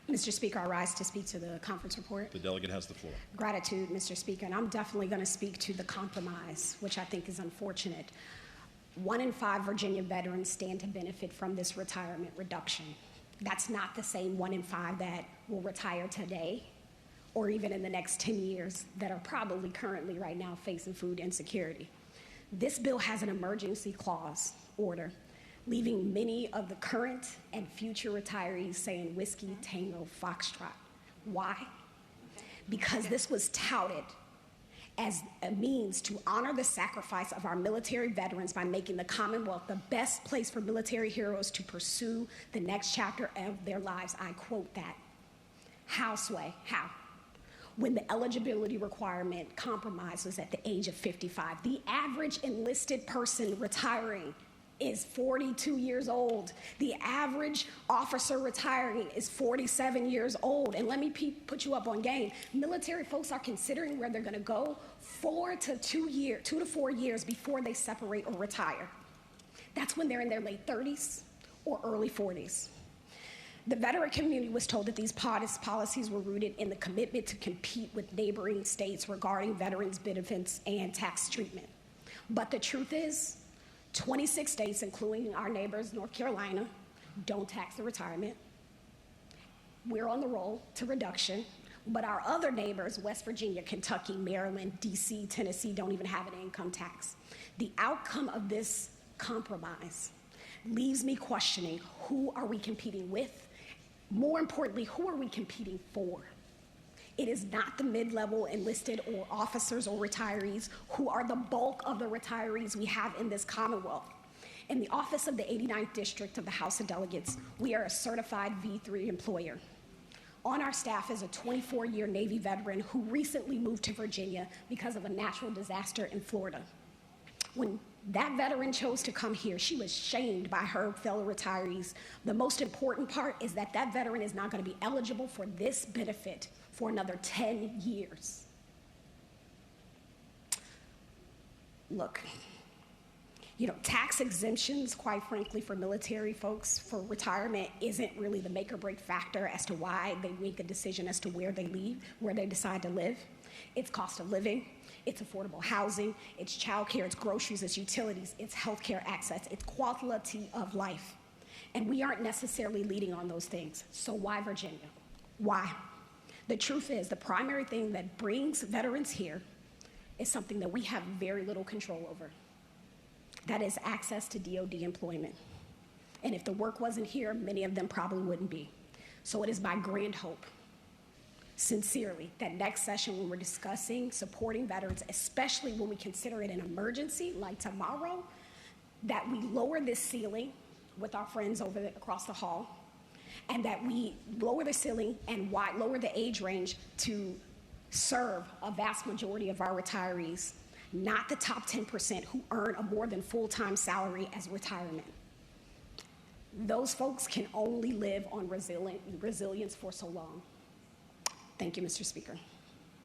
Mr. Speaker, I rise to speak to the conference report. The delegate has the floor. Gratitude, Mr. Speaker, and I'm definitely going to speak to the compromise, which I think is unfortunate. 1 in 5 Virginia veterans stand to benefit from this retirement reduction. That's not the same 1 in 5 that will retire today or even in the next 10 years that are probably currently right now facing food insecurity. This bill has an emergency clause order, leaving many of the current and future retirees saying whiskey, tango, foxtrot. Why? Because this was touted as a means to honor the sacrifice of our military veterans by making the Commonwealth the best place for military heroes to pursue the next chapter of their lives. I quote that. How, Sway? How? When the eligibility requirement compromises at the age of 55. The average enlisted person retiring is 42 years old. The average officer retiring is 47 years old. And let me put you up on game. Military folks are considering where they're going to go 2 to 4 years before they separate or retire. That's when they're in their late 30s or early 40s. The veteran community was told that these policies were rooted in the commitment to compete with neighboring states regarding veterans' benefits and tax treatment. But the truth is, 26 states, including our neighbors, North Carolina, don't tax the retirement. We're on the roll to reduction, but our other neighbors, West Virginia, Kentucky, Maryland, DC, Tennessee, don't even have an income tax. The outcome of this compromise leaves me questioning, who are we competing with? More importantly, who are we competing for? It is not the mid-level enlisted or officers or retirees who are the bulk of the retirees we have in this Commonwealth. In the office of the 89th District of the House of Delegates, we are a certified V3 employer. On our staff is a 24-year Navy veteran who recently moved to Virginia because of a natural disaster in Florida. When that veteran chose to come here, she was shamed by her fellow retirees. The most important part is that that veteran is not going to be eligible for this benefit for another 10 years. Look, tax exemptions, quite frankly, for military folks for retirement isn't really the make or break factor as to why they make a decision as to where they decide to live. It's cost of living, it's affordable housing, it's childcare, it's groceries, it's utilities, it's healthcare access, it's quality of life. And we aren't necessarily leading on those things. So why Virginia? Why? The truth is, the primary thing that brings veterans here is something that we have very little control over. That is access to DoD employment. And if the work wasn't here, many of them probably wouldn't be. So it is my grand hope, sincerely, that next session when we're discussing supporting veterans, especially when we consider it an emergency like tomorrow, that we lower this ceiling with our friends across the hall, and that we lower the ceiling and lower the age range to serve a vast majority of our retirees, not the top 10% who earn a more than full-time salary as retirement. Those folks can only live on resilience for so long. Thank you, Mr. Speaker.